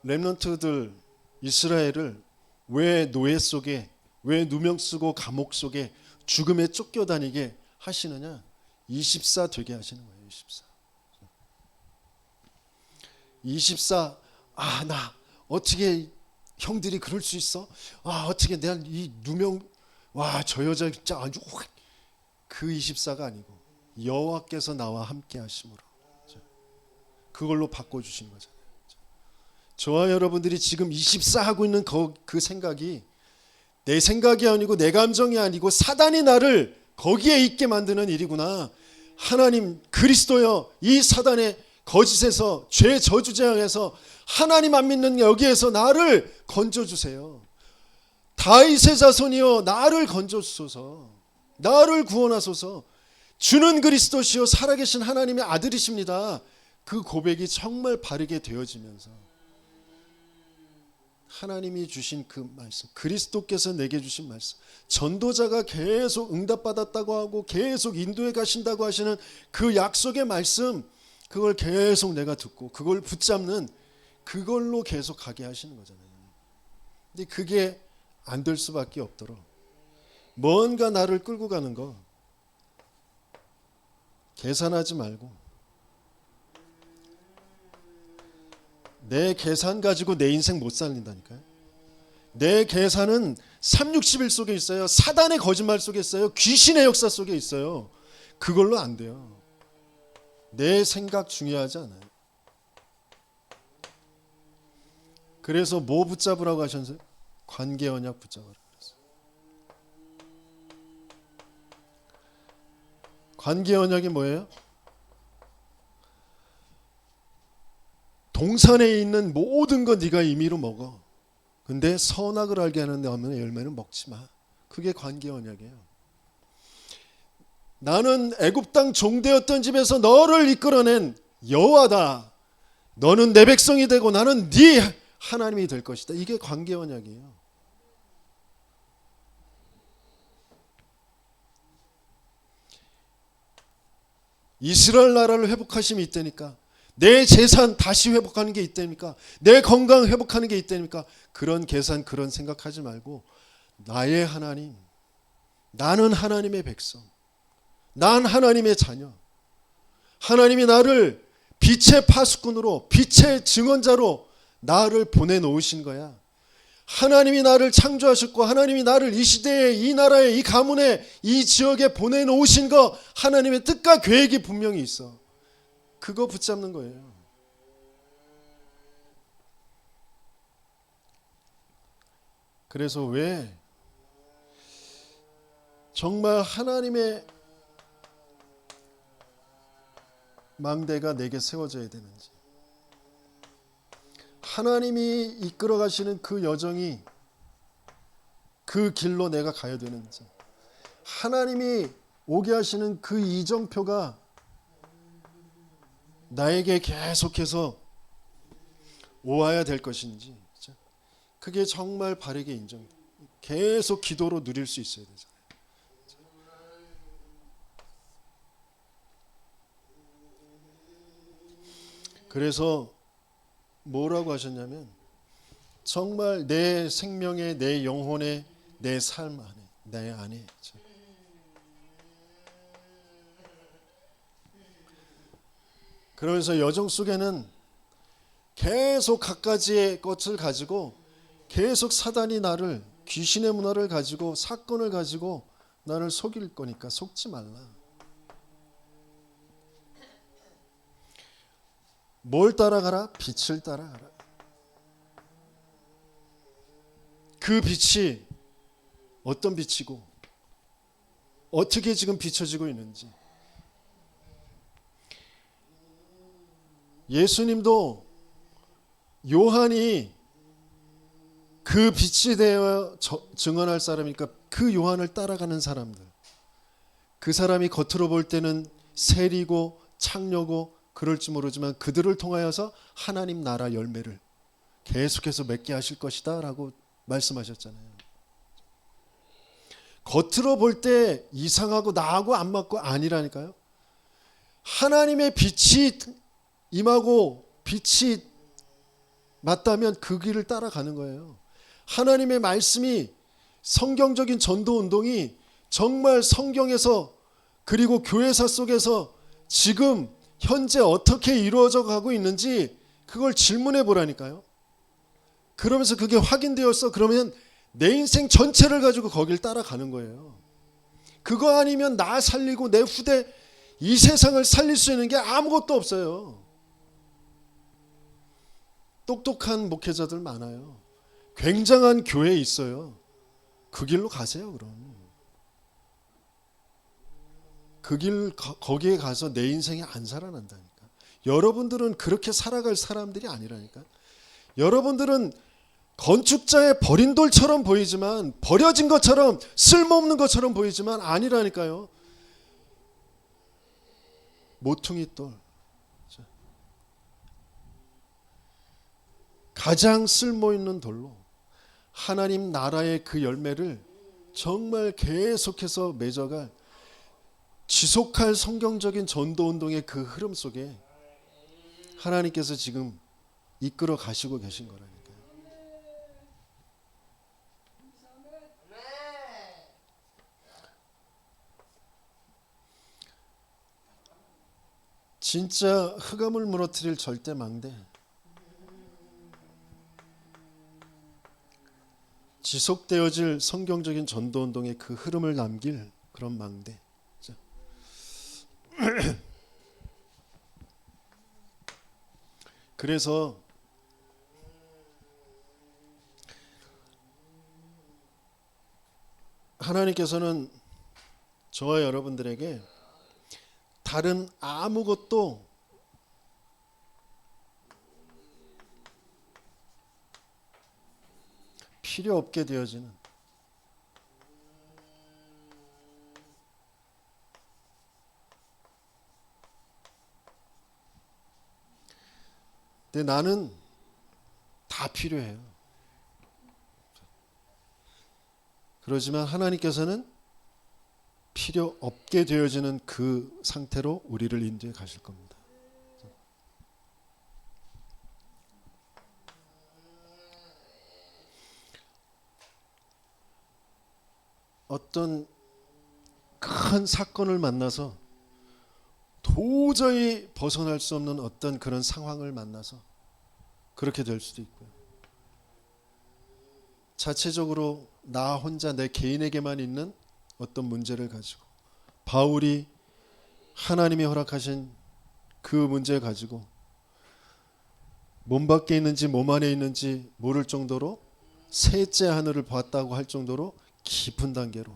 렘넌트들 이스라엘을 왜 노예 속에, 왜 누명 쓰고 감옥 속에 죽음에 쫓겨다니게 하시느냐? 24 되게 하시는 거예요. 24. 나 어떻게 형들이 그럴 수 있어? 어떻게 내가 이 누명, 저 여자 진짜 아주 그 24가 아니고 여호와께서 나와 함께 하심으로 그걸로 바꿔주신 거잖아요. 저와 여러분들이 지금 24 하고 있는 그 생각이 내 생각이 아니고 내 감정이 아니고 사단이 나를 거기에 있게 만드는 일이구나. 하나님 그리스도여, 이 사단의 거짓에서, 죄 저주재앙에서, 하나님 안 믿는 여기에서 나를 건져주세요. 다윗의 자손이여 나를 건져주소서, 나를 구원하소서. 주는 그리스도시요 살아계신 하나님의 아들이십니다. 그 고백이 정말 바르게 되어지면서 하나님이 주신 그 말씀, 그리스도께서 내게 주신 말씀, 전도자가 계속 응답받았다고 하고 계속 인도해 가신다고 하시는 그 약속의 말씀, 그걸 계속 내가 듣고 그걸 붙잡는 그걸로 계속 가게 하시는 거잖아요. 근데 그게 안 될 수밖에 없도록 뭔가 나를 끌고 가는 거 계산하지 말고, 내 계산 가지고 내 인생 못 살린다니까요. 내 계산은 360일 속에 있어요. 사단의 거짓말 속에 있어요. 귀신의 역사 속에 있어요. 그걸로 안 돼요. 내 생각 중요하지 않아요. 그래서 뭐 붙잡으라고 하셨어요? 관계 언약 붙잡으라고 그랬어요. 관계 언약이 뭐예요? 동산에 있는 모든 거 네가 임의로 먹어. 근데 선악을 알게 하는 나무의 열매는 먹지 마. 그게 관계 언약이에요. 나는 애굽 땅 종되었던 집에서 너를 이끌어낸 여호와다. 너는 내 백성이 되고 나는 네 하나님이 될 것이다. 이게 관계 언약이에요. 이스라엘 나라를 회복하심이 있다니까. 내 재산 다시 회복하는 게 있다니까. 내 건강 회복하는 게 있다니까. 그런 계산, 그런 생각하지 말고 나의 하나님, 나는 하나님의 백성, 난 하나님의 자녀, 하나님이 나를 빛의 파수꾼으로, 빛의 증언자로 나를 보내놓으신 거야. 하나님이 나를 창조하셨고 하나님이 나를 이 시대에, 이 나라에, 이 가문에, 이 지역에 보내놓으신 거, 하나님의 뜻과 계획이 분명히 있어. 그거 붙잡는 거예요. 그래서 왜 정말 하나님의 망대가 내게 세워져야 되는지, 하나님이 이끌어 가시는 그 여정이 그 길로 내가 가야 되는지, 하나님이 오게 하시는 그 이정표가 나에게 계속해서 오와야 될 것인지, 그게 정말 바르게 인정, 계속 기도로 누릴 수 있어야 되잖아요. 그래서 뭐라고 하셨냐면, 정말 내 생명에, 내 영혼에, 내 삶 안에, 내 안에, 그러면서 여정 속에는 계속 갖가지의 것을 가지고 계속 사단이 나를, 귀신의 문화를 가지고, 사건을 가지고 나를 속일 거니까 속지 말라. 뭘 따라가라? 빛을 따라가라. 그 빛이 어떤 빛이고 어떻게 지금 비춰지고 있는지. 예수님도 요한이 그 빛이 되어 증언할 사람이니까 그 요한을 따라가는 사람들, 그 사람이 겉으로 볼 때는 세리고 창녀고 그럴지 모르지만 그들을 통하여서 하나님 나라 열매를 계속해서 맺게 하실 것이다 라고 말씀하셨잖아요. 겉으로 볼 때 이상하고 나하고 안 맞고 아니라니까요. 하나님의 빛이 임하고 빛이 맞다면 그 길을 따라가는 거예요. 하나님의 말씀이, 성경적인 전도 운동이 정말 성경에서, 그리고 교회사 속에서 지금 현재 어떻게 이루어져 가고 있는지 그걸 질문해 보라니까요. 그러면서 그게 확인되었어. 그러면 내 인생 전체를 가지고 거길 따라가는 거예요. 그거 아니면 나 살리고 내 후대, 이 세상을 살릴 수 있는 게 아무것도 없어요. 똑똑한 목회자들 많아요. 굉장한 교회 있어요. 그 길로 가세요. 그럼 그 길, 거기에 가서 내 인생이 안 살아난다니까. 여러분들은 그렇게 살아갈 사람들이 아니라니까. 여러분들은 건축자의 버린 돌처럼 보이지만, 버려진 것처럼, 쓸모없는 것처럼 보이지만 아니라니까요. 모퉁이 돌, 가장 쓸모있는 돌로 하나님 나라의 그 열매를 정말 계속해서 맺어갈, 지속할 성경적인 전도운동의 그 흐름 속에 하나님께서 지금 이끌어 가시고 계신 거라니까요. 진짜 흑암을 무너뜨릴 절대 망대, 지속되어질 성경적인 전도운동의 그 흐름을 남길 그런 망대. 그래서 하나님께서는 저와 여러분들에게 다른 아무것도 필요 없게 되어지는, 근데 나는 다 필요해요. 그러지만 하나님께서는 필요 없게 되어지는 그 상태로 우리를 인도해 가실 겁니다. 어떤 큰 사건을 만나서 도저히 벗어날 수 없는 어떤 그런 상황을 만나서 그렇게 될 수도 있고요. 자체적으로 나 혼자 내 개인에게만 있는 어떤 문제를 가지고 바울이 하나님이 허락하신 그 문제 가지고 몸 밖에 있는지 몸 안에 있는지 모를 정도로 셋째 하늘을 봤다고 할 정도로 깊은 단계로,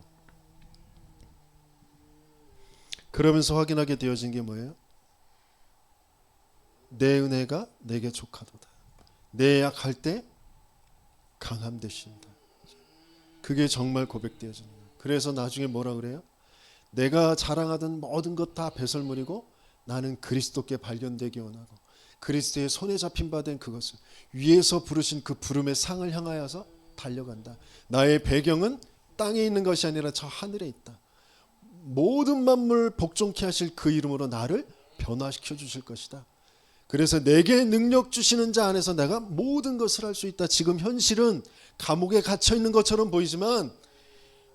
그러면서 확인하게 되어진 게 뭐예요? 내 은혜가 내게 족하도다. 내 약할 때 강함 되신다. 그게 정말 고백되어지는 거예요. 그래서 나중에 뭐라 그래요? 내가 자랑하던 모든 것 다 배설물이고 나는 그리스도께 발견되기 원하고 그리스도의 손에 잡힌 바 된 그것을 위에서 부르신 그 부름의 상을 향하여서 달려간다. 나의 배경은 땅에 있는 것이 아니라 저 하늘에 있다. 모든 만물 복종케 하실 그 이름으로 나를 변화시켜 주실 것이다. 그래서 내게 능력 주시는 자 안에서 내가 모든 것을 할 수 있다. 지금 현실은 감옥에 갇혀 있는 것처럼 보이지만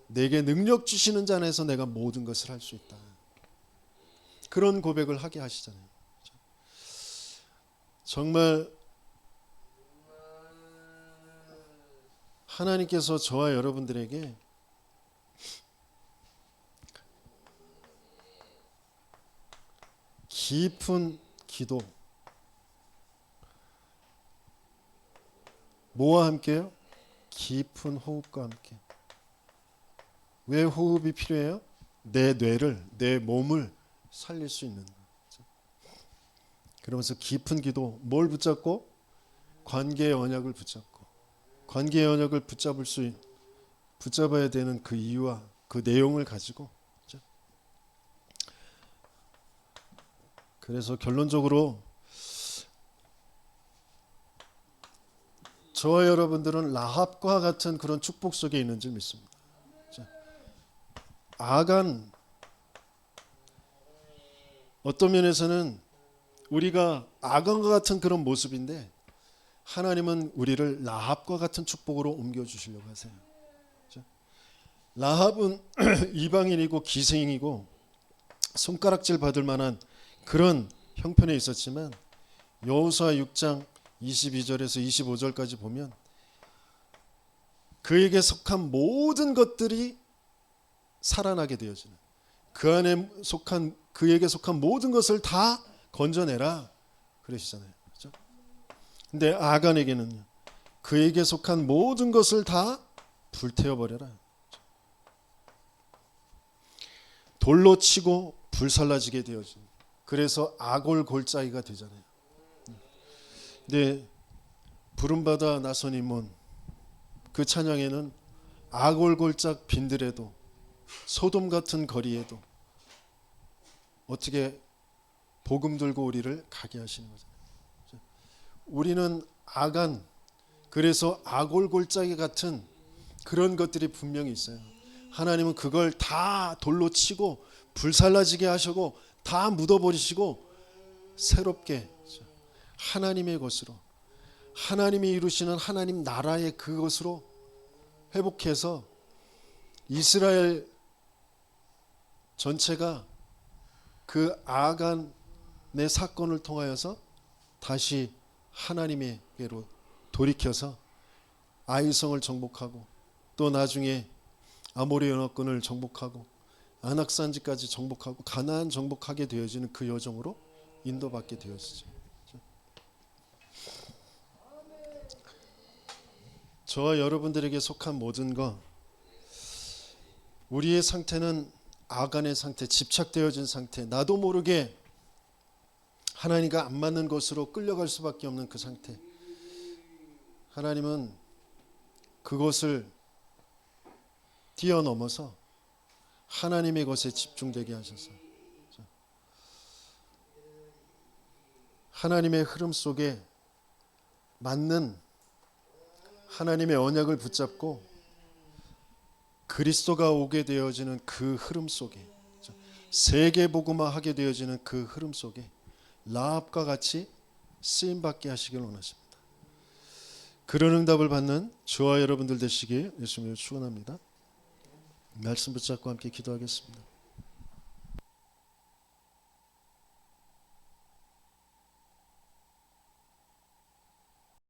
내게 능력 주시는 자 안에서 내가 모든 것을 할 수 있다. 그런 고백을 하게 하시잖아요. 정말 하나님께서 저와 여러분들에게 깊은 기도, 뭐와 함께요? 깊은 호흡과 함께. 왜 호흡이 필요해요? 내 뇌를, 내 몸을 살릴 수 있는 거죠. 그러면서 깊은 기도, 뭘 붙잡고? 관계의 언약을 붙잡고, 관계의 언약을 붙잡아야 되는 그 이유와 그 내용을 가지고. 그래서 결론적으로 저와 여러분들은 라합과 같은 그런 축복 속에 있는 줄 믿습니다. 아간, 어떤 면에서는 우리가 아간과 같은 그런 모습인데 하나님은 우리를 라합과 같은 축복으로 옮겨주시려고 하세요. 라합은 이방인이고 기생이고 손가락질 받을 만한 그런 형편에 있었지만 여호수아 6장 22절에서 25절까지 보면 그에게 속한 모든 것들이 살아나게 되어지는, 그 안에 속한 그에게 속한 모든 것을 다 건져내라 그러시잖아요. 그렇죠? 근데 아간에게는요, 그에게 속한 모든 것을 다 불태워 버려라. 돌로 치고 불살라지게 되어지는, 그래서 아골골짜기가 되잖아요. 근데 부름받아 나선이 몬 그 찬양에는 아골골짝 빈들에도 소돔 같은 거리에도 어떻게 복음 들고 우리를 가게 하시는 거죠. 우리는 아간, 그래서 아골골짜기 같은 그런 것들이 분명히 있어요. 하나님은 그걸 다 돌로 치고 불살라지게 하시고 다 묻어버리시고 새롭게 하나님의 것으로, 하나님이 이루시는 하나님 나라의 그것으로 회복해서 이스라엘 전체가 그 아간의 사건을 통하여서 다시 하나님에게로 돌이켜서 아이성을 정복하고 또 나중에 아모리 연합군을 정복하고 안악산지까지 정복하고 가나안 정복하게 되어지는 그 여정으로 인도받게 되었죠. 저와 여러분들에게 속한 모든 것, 우리의 상태는 아간의 상태, 집착되어진 상태, 나도 모르게 하나님과 안 맞는 것으로 끌려갈 수밖에 없는 그 상태. 하나님은 그것을 뛰어넘어서 하나님의 것에 집중되게 하셔서 하나님의 흐름 속에 맞는 하나님의 언약을 붙잡고 그리스도가 오게 되어지는 그 흐름 속에, 세계복음화하게 되어지는 그 흐름 속에 라합과 같이 쓰임받게 하시길 원하십니다. 그런 응답을 받는 저와 여러분들 되시길 예수님으로 축원합니다. 말씀 붙잡고 함께 기도하겠습니다.